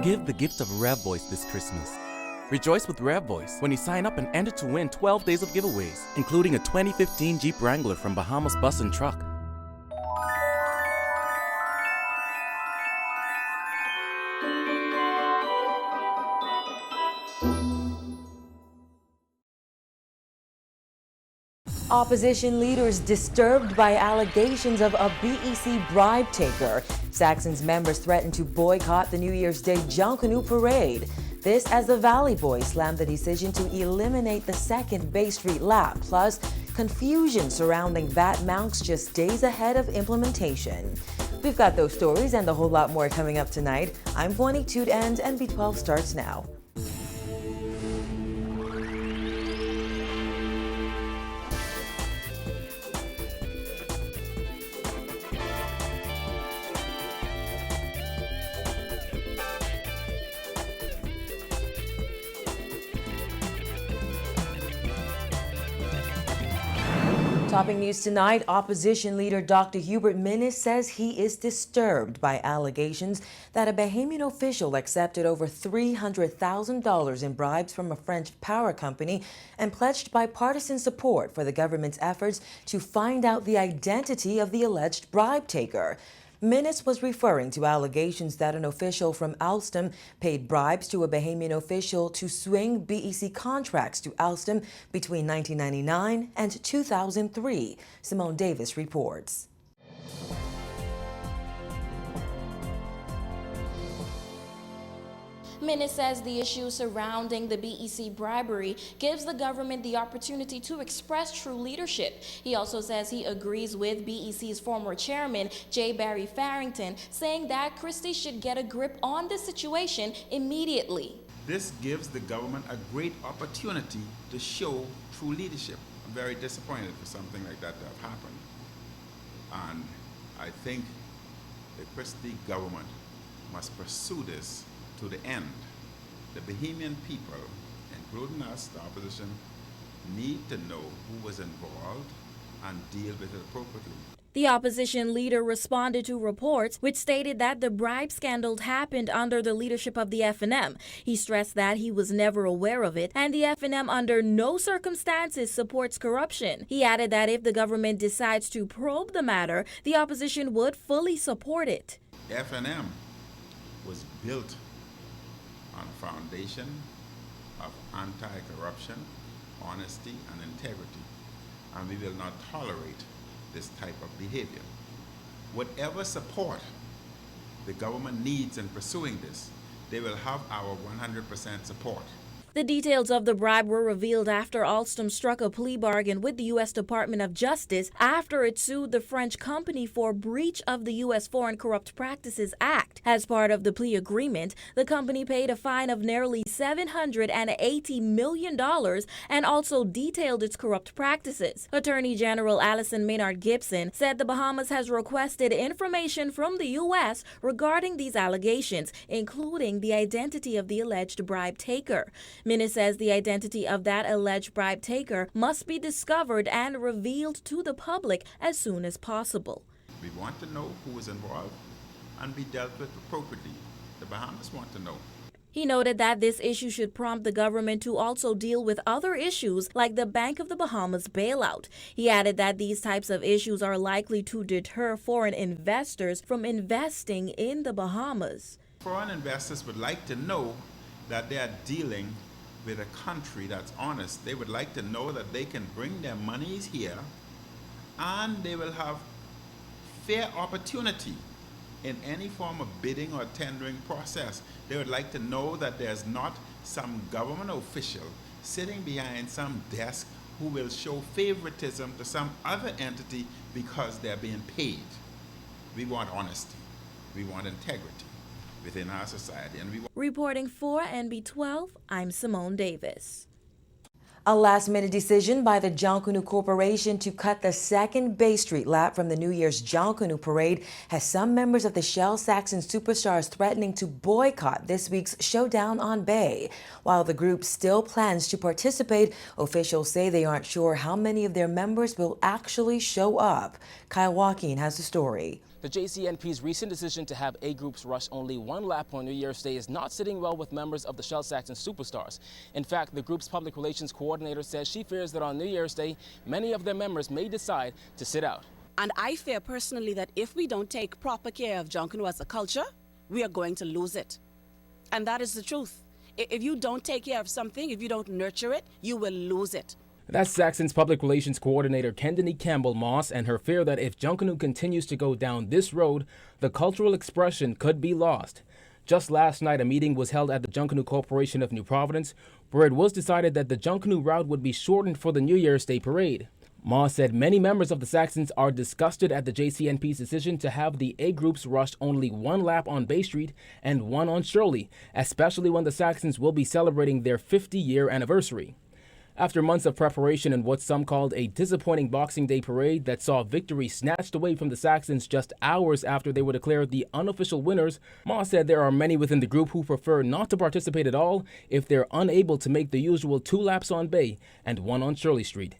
Give the gift of Rev Voice this Christmas. Rejoice with Rev Voice when you sign up and enter to win 12 days of giveaways, including a 2015 Jeep Wrangler from Bahamas Bus and Truck. Opposition leaders disturbed by allegations of a BEC bribe taker. Saxon's members threatened to boycott the New Year's Day Junkanoo parade. This as the Valley Boys slammed the decision to eliminate the second Bay Street lap, plus confusion surrounding VAT mounts just days ahead of implementation. We've got those stories and a whole lot more coming up tonight. I'm Vuani Toot and NB12 starts now. Topping news tonight, opposition leader Dr. Hubert Minnis says he is disturbed by allegations that a Bahamian official accepted over $300,000 in bribes from a French power company and pledged bipartisan support for the government's efforts to find out the identity of the alleged bribe taker. Minnis was referring to allegations that an official from Alstom paid bribes to a Bahamian official to swing BEC contracts to Alstom between 1999 and 2003. Simone Davis reports. Minnis says the issue surrounding the BEC bribery gives the government the opportunity to express true leadership. He also says he agrees with BEC's former chairman, J. Barry Farrington, saying that Christie should get a grip on the situation immediately. This gives the government a great opportunity to show true leadership. I'm very disappointed for something like that to have happened. And I think the Christie government must pursue this to the end. The Bahamian people, including us, the opposition, need to know who was involved and deal with it appropriately. The opposition leader responded to reports which stated that the bribe scandal happened under the leadership of the F&M. He stressed that he was never aware of it and the F&M under no circumstances supports corruption. He added that if the government decides to probe the matter, the opposition would fully support it. F&M was built on a foundation of anti-corruption, honesty, and integrity, and we will not tolerate this type of behavior. Whatever support the government needs in pursuing this, they will have our 100% support. The details of the bribe were revealed after Alstom struck a plea bargain with the U.S. Department of Justice after it sued the French company for breach of the U.S. Foreign Corrupt Practices Act. As part of the plea agreement, the company paid a fine of nearly $780 million and also detailed its corrupt practices. Attorney General Alison Maynard Gibson said the Bahamas has requested information from the U.S. regarding these allegations, including the identity of the alleged bribe taker. Minnis says the identity of that alleged bribe taker must be discovered and revealed to the public as soon as possible. We want to know who is involved and be dealt with appropriately. The Bahamas want to know. He noted that this issue should prompt the government to also deal with other issues like the Bank of the Bahamas bailout. He added that these types of issues are likely to deter foreign investors from investing in the Bahamas. Foreign investors would like to know that they are dealing with a country that's honest. They would like to know that they can bring their monies here and they will have fair opportunity in any form of bidding or tendering process. They would like to know that there's not some government official sitting behind some desk who will show favoritism to some other entity because they're being paid. We want honesty. We want integrity within our society. And Reporting for NB12, I'm Simone Davis. A last-minute decision by the Junkanoo Corporation to cut the second Bay Street lap from the New Year's Junkanoo Parade has some members of the Shell Saxon Superstars threatening to boycott this week's showdown on Bay. While the group still plans to participate, officials say they aren't sure how many of their members will actually show up. Kyle Joaquin has the story. The JCNP's recent decision to have A groups rush only one lap on New Year's Day is not sitting well with members of the Shell Saxon Superstars. In fact, the group's public relations coordinator says she fears that on New Year's Day, many of their members may decide to sit out. And I fear personally that if we don't take proper care of Junkanoo as a culture, we are going to lose it. And that is the truth. If you don't take care of something, if you don't nurture it, you will lose it. That's Saxon's public relations coordinator Kendany Campbell Moss, and her fear that if Junkanoo continues to go down this road, the cultural expression could be lost. Just last night, a meeting was held at the Junkanoo Corporation of New Providence, where it was decided that the Junkanoo route would be shortened for the New Year's Day parade. Moss said many members of the Saxons are disgusted at the JCNP's decision to have the A groups rush only one lap on Bay Street and one on Shirley, especially when the Saxons will be celebrating their 50-year anniversary. After months of preparation and what some called a disappointing Boxing Day parade that saw victory snatched away from the Saxons just hours after they were declared the unofficial winners, Moss said there are many within the group who prefer not to participate at all if they're unable to make the usual 2 laps on Bay and 1 on Shirley Street.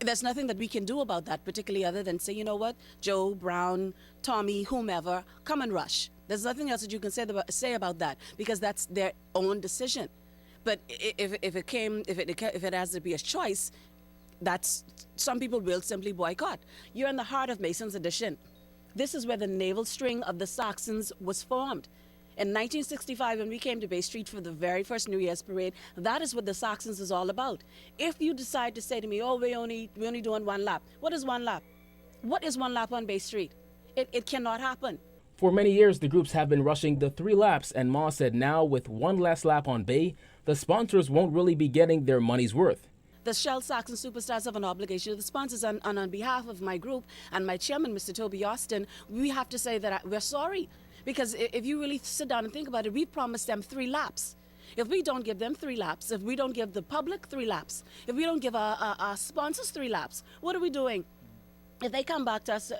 There's nothing that we can do about that, particularly other than say, you know what, Joe, Brown, Tommy, whomever, come and rush. There's nothing else that you can say about that, because that's their own decision. But if it has to be a choice, that's some people will simply boycott. You're in the heart of Mason's Addition. This is where the navel string of the Saxons was formed. In 1965, when we came to Bay Street for the very first New Year's parade, that is what the Saxons is all about. If you decide to say to me, oh, we're only doing 1 lap. What is 1 lap? What is 1 lap on Bay Street? It cannot happen. For many years, the groups have been rushing the 3 laps, and Moss said now with 1 less lap on Bay, the sponsors won't really be getting their money's worth. The Shell Saxon Superstars have an obligation to the sponsors, and on behalf of my group and my chairman, Mr. Toby Austin, we have to say that we're sorry. Because if you really sit down and think about it, we promised them 3 laps. If we don't give them 3 laps, if we don't give the public 3 laps, if we don't give our sponsors 3 laps, what are we doing? If they come back to us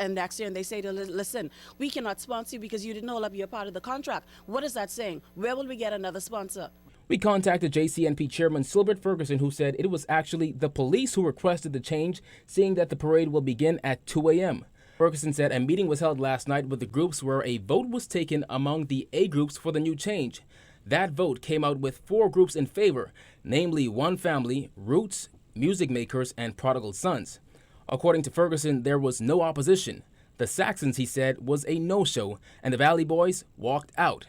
next year and they say, listen, we cannot sponsor you because you didn't hold up your part of the contract, what is that saying? Where will we get another sponsor? We contacted JCNP Chairman Silbert Ferguson, who said it was actually the police who requested the change, seeing that the parade will begin at 2 a.m. Ferguson said a meeting was held last night with the groups where a vote was taken among the A groups for the new change. That vote came out with 4 groups in favor, namely One Family, Roots, Music Makers, and Prodigal Sons. According to Ferguson, there was no opposition. The Saxons, he said, was a no-show, and the Valley Boys walked out.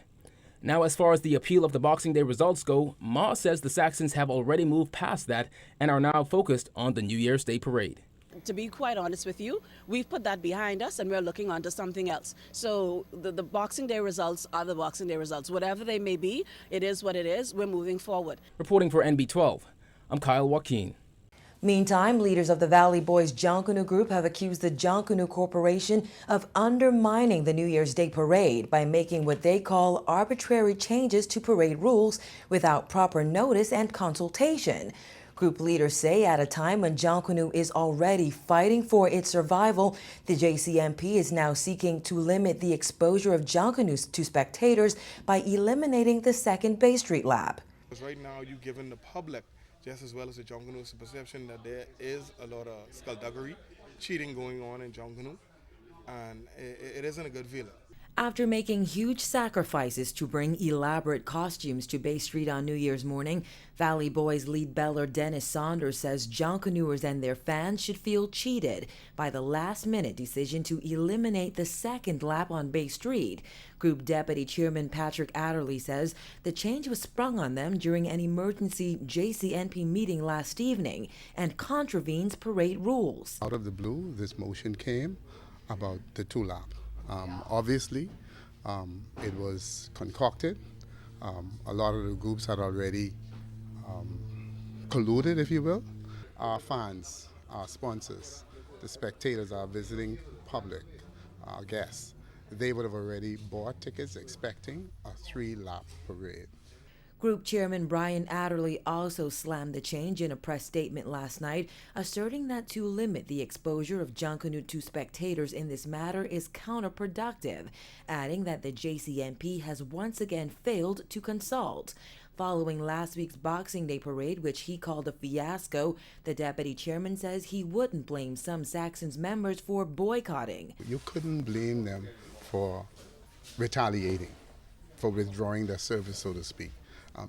Now, as far as the appeal of the Boxing Day results go, Ma says the Saxons have already moved past that and are now focused on the New Year's Day parade. To be quite honest with you, we've put that behind us and we're looking on to something else. So the Boxing Day results are the Boxing Day results. Whatever they may be, it is what it is. We're moving forward. Reporting for NB12, I'm Kyle Joaquin. Meantime, leaders of the Valley Boys Junkanoo Group have accused the Junkanoo Corporation of undermining the New Year's Day parade by making what they call arbitrary changes to parade rules without proper notice and consultation. Group leaders say at a time when Junkanoo is already fighting for its survival, the JCNP is now seeking to limit the exposure of Junkanoos to spectators by eliminating the second Bay Street lap. Right now, you've given the public, just as well as the Junkanoos, the perception that there is a lot of skullduggery, cheating going on in Junkanoo, and it isn't a good feeling. After making huge sacrifices to bring elaborate costumes to Bay Street on New Year's morning, Valley Boys lead beller Dennis Saunders says Junkanooers and their fans should feel cheated by the last-minute decision to eliminate the second lap on Bay Street. Group Deputy Chairman Patrick Adderley says the change was sprung on them during an emergency JCNP meeting last evening and contravenes parade rules. Out of the blue, this motion came about the 2-lap. Obviously, it was concocted. A lot of the groups had already colluded, if you will. Our fans, our sponsors, the spectators, our visiting public, our guests, they would have already bought tickets expecting a 3-lap parade. Group Chairman Brian Adderley also slammed the change in a press statement last night, asserting that to limit the exposure of Junkanoo to spectators in this matter is counterproductive, adding that the JCNP has once again failed to consult. Following last week's Boxing Day parade, which he called a fiasco, the deputy chairman says he wouldn't blame some Saxons members for boycotting. You couldn't blame them for retaliating, for withdrawing their service, so to speak,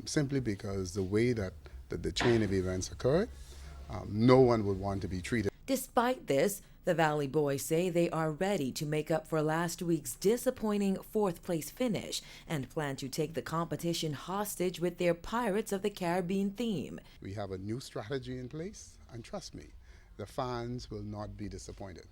simply because the way that the chain of events occurred, no one would want to be treated. Despite this, the Valley Boys say they are ready to make up for last week's disappointing fourth-place finish and plan to take the competition hostage with their Pirates of the Caribbean theme. We have a new strategy in place, and trust me, the fans will not be disappointed.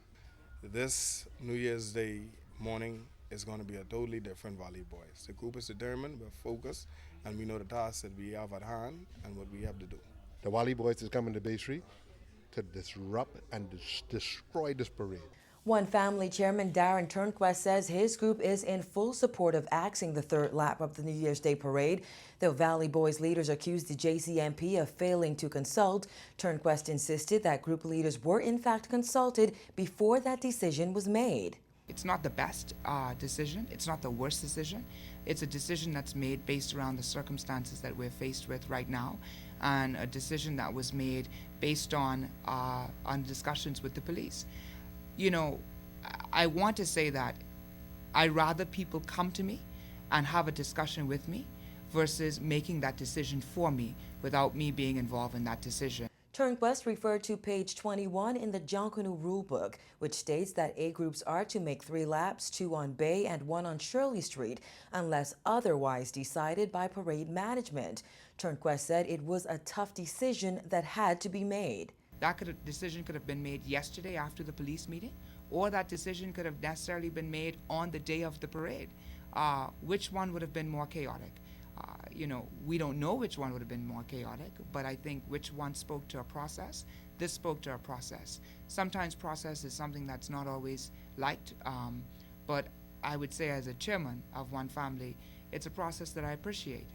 This New Year's Day morning is going to be a totally different Valley Boys. The group is determined, we're focused, and we know the task that we have at hand and what we have to do. The Valley Boys is coming to Bay Street to disrupt and destroy this parade. One family chairman, Darren Turnquest, says his group is in full support of axing the third lap of the New Year's Day parade. Though Valley Boys leaders accused the JCMP of failing to consult, Turnquest insisted that group leaders were in fact consulted before that decision was made. It's not the best decision. It's not the worst decision. It's a decision that's made based around the circumstances that we're faced with right now, and a decision that was made based on discussions with the police. You know, I want to say that I'd rather people come to me and have a discussion with me versus making that decision for me without me being involved in that decision. Turnquest referred to page 21 in the Junkanoo Rulebook, which states that A groups are to make 3 laps, 2 on Bay and 1 on Shirley Street, unless otherwise decided by parade management. Turnquest said it was a tough decision that had to be made. That decision could have been made yesterday after the police meeting, or that decision could have necessarily been made on the day of the parade. Which one would have been more chaotic? You know, we don't know which one would have been more chaotic, but I think which one spoke to a process. This spoke to a process. Sometimes process is something that's not always liked, but I would say as a chairman of one family, it's a process that I appreciate.